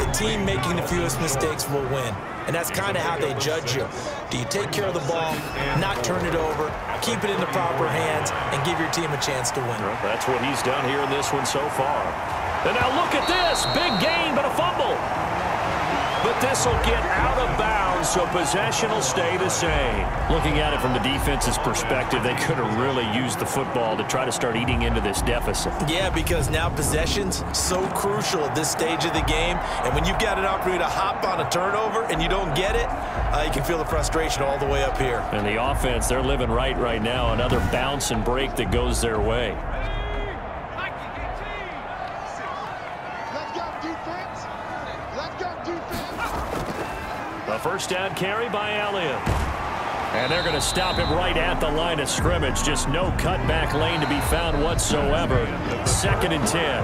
the team making the fewest mistakes will win. And that's kind of how they judge you. Do you take care of the ball, not turn it over, keep it in the proper hands, and give your team a chance to win? Well, that's what he's done here in this one so far. And now look at this. Big gain, but a fumble. But this will get out of bounds, so possession will stay the same. Looking at it from the defense's perspective, they could have really used the football to try to start eating into this deficit. Yeah, because now possession's so crucial at this stage of the game. And when you've got an opportunity to hop on a turnover and you don't get it, you can feel the frustration all the way up here. And the offense, they're living right now. Another bounce and break that goes their way. A 1st down carry by Elliott. And they're going to stop him right at the line of scrimmage. Just no cutback lane to be found whatsoever. 2nd and 10.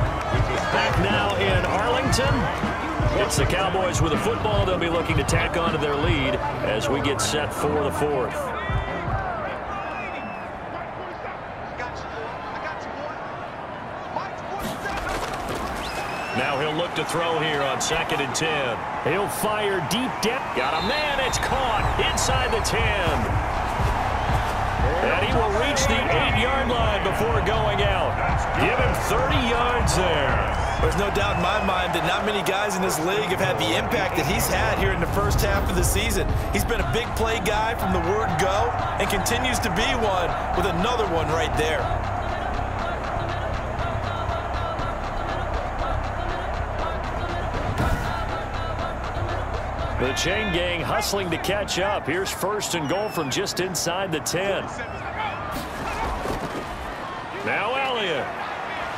Back now in Arlington. It's the Cowboys with the football. They'll be looking to tack on to their lead as we get set for the 4th. Now he'll look to throw here on 2nd and 10. He'll fire deep down. Got a man. It's caught inside the 10. And he will reach the 8-yard line before going out. Give him 30 yards there. There's no doubt in my mind that not many guys in this league have had the impact that he's had here in the first half of the season. He's been a big play guy from the word go and continues to be one with another one right there. The chain gang hustling to catch up. Here's 1st and goal from just inside the 10. Now Elliott.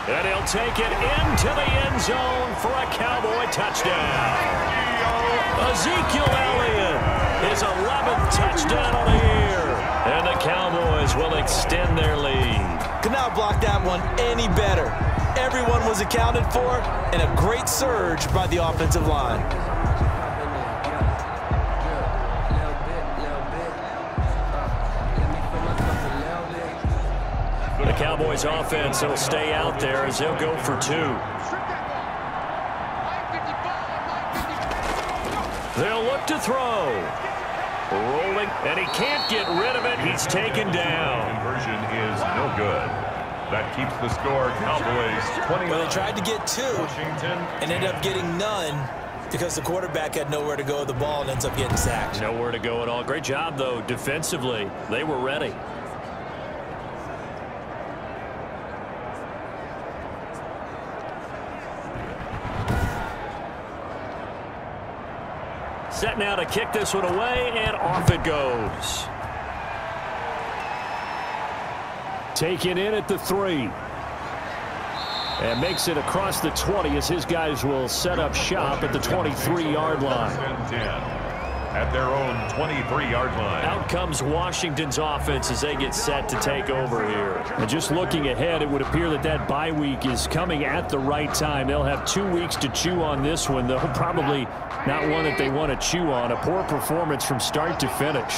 And he'll take it into the end zone for a Cowboy touchdown. Ezekiel Elliott, his 11th touchdown of the year. And the Cowboys will extend their lead. Could not block that one any better. Everyone was accounted for, and a great surge by the offensive line. The Cowboys offense will stay out there as they'll go for 2. They'll look to throw. Rolling, and he can't get rid of it. He's taken down. Conversion is no good. That keeps the score Cowboys 20. Well, they tried to get 2 Washington and ended up getting none because the quarterback had nowhere to go with the ball and ends up getting sacked. Nowhere to go at all. Great job, though, defensively. They were ready. Set now to kick this one away, and off it goes. Taken in at the 3. And makes it across the 20 as his guys will set up shop at the 23-yard line. At their own 23-yard line. Out comes Washington's offense as they get set to take over here. And just looking ahead, it would appear that that bye week is coming at the right time. They'll have 2 weeks to chew on this one, though probably not one that they want to chew on. A poor performance from start to finish.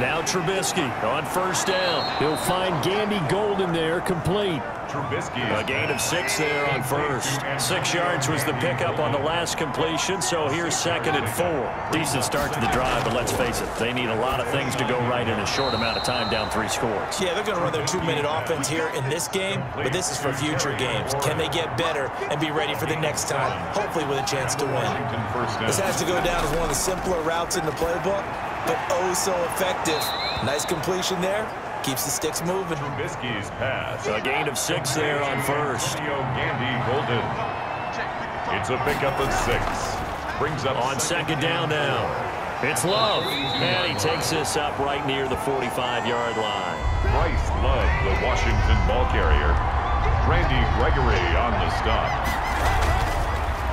Now Trubisky on first down. He'll find Gandy Golden there, complete. Trubisky. A gain of 6 there on first. 6 yards was the pickup on the last completion, so here's 2nd and 4. Decent start to the drive, but let's face it, they need a lot of things to go right in a short amount of time, down 3 scores. Yeah, they're going to run their 2-minute offense here in this game, but this is for future games. Can they get better and be ready for the next time, hopefully with a chance to win? This has to go down as one of the simpler routes in the playbook, but oh so effective. Nice completion there. Keeps the sticks moving. Trubisky's pass. A gain of 6 there on first. Gandy Golden. It's a pickup of 6. Brings up on 2nd down now. It's Love. And he takes this up right near the 45-yard line. Bryce Love, the Washington ball carrier. Randy Gregory on the stop.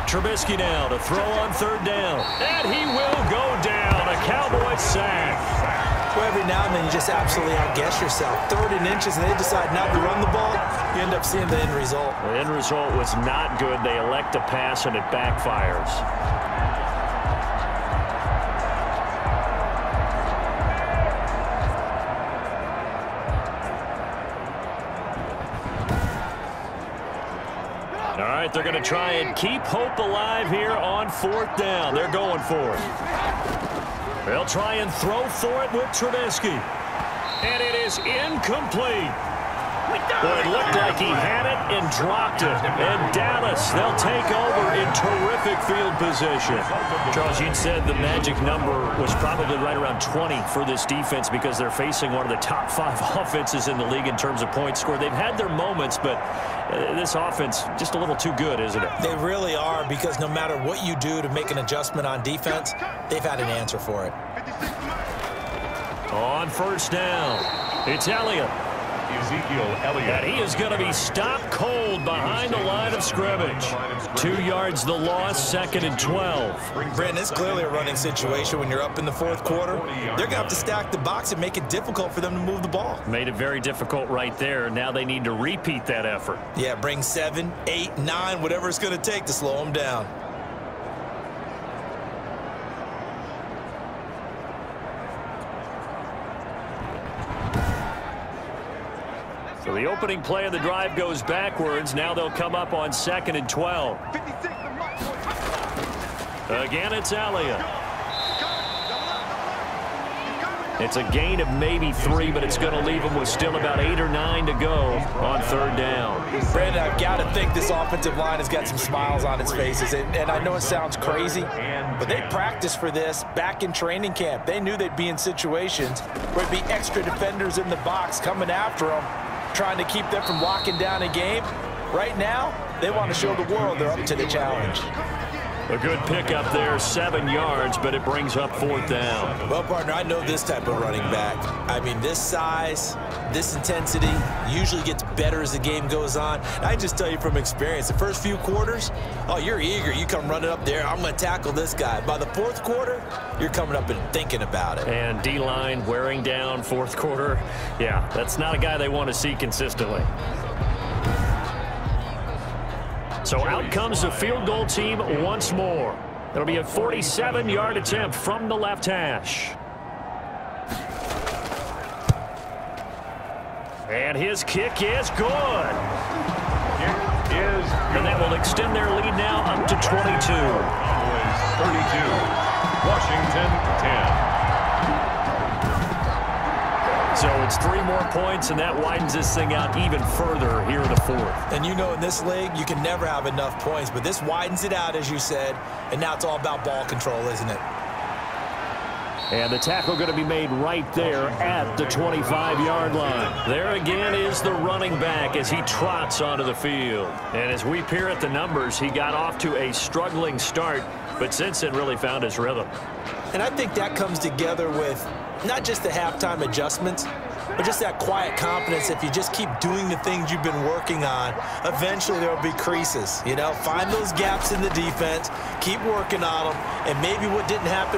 Trubisky now to throw on 3rd down. And he will go down. A Cowboys sack. Well, every now and then you just absolutely outguess yourself. 3rd and inches, and they decide not to run the ball. You end up seeing the end result. The end result was not good. They elect to pass, and it backfires. All right, they're going to try and keep hope alive here on 4th down. They're going for it. They'll try and throw for it with Trubisky. And it is incomplete. Well, it looked like he had it and dropped it. And Dallas, they'll take over in terrific field position. Charles, you said the magic number was probably right around 20 for this defense because they're facing one of the top 5 offenses in the league in terms of points scored. They've had their moments, but this offense just a little too good, isn't it? They really are, because no matter what you do to make an adjustment on defense, they've had an answer for it. On 1st down, it's Elliott. Ezekiel Elliott. And he is going to be stopped cold behind the line of scrimmage. 2 yards the loss, 2nd and 12. Brandon, it's clearly a running situation when you're up in the 4th quarter. They're going to have to stack the box and make it difficult for them to move the ball. Made it very difficult right there. Now they need to repeat that effort. Yeah, bring 7, 8, 9, whatever it's going to take to slow them down. So the opening play of the drive goes backwards. Now they'll come up on 2nd and 12. Again, it's Elliott. It's a gain of maybe 3, but it's going to leave them with still about 8 or 9 to go on 3rd down. Brandon, I've got to think this offensive line has got some smiles on its faces. And I know it sounds crazy, but they practiced for this back in training camp. They knew they'd be in situations where there'd be extra defenders in the box coming after them, trying to keep them from locking down a game. Right now, they want to show the world they're up to the challenge. A good pickup there, 7 yards, but it brings up 4th down. Well, partner, I know this type of running back. I mean, this size, this intensity usually gets better as the game goes on. I just tell you from experience, the first few quarters, oh, you're eager. You come running up there, I'm going to tackle this guy. By the 4th quarter, you're coming up and thinking about it. And D-line wearing down 4th quarter. Yeah, that's not a guy they want to see consistently. So out comes the field goal team once more. It'll be a 47-yard attempt from the left hash. And his kick is good. And that will extend their lead now up to 22. 32. Washington 10. So it's 3 more points, and that widens this thing out even further here in the 4th. And you know, in this league, you can never have enough points, but this widens it out, as you said, and now it's all about ball control, isn't it? And the tackle going to be made right there at the 25-yard line. There again is the running back as he trots onto the field. And as we peer at the numbers, he got off to a struggling start, but since then really found his rhythm. And I think that comes together with not just the halftime adjustments, but just that quiet confidence. If you just keep doing the things you've been working on, eventually there will be creases. You know, find those gaps in the defense, keep working on them, and maybe what didn't happen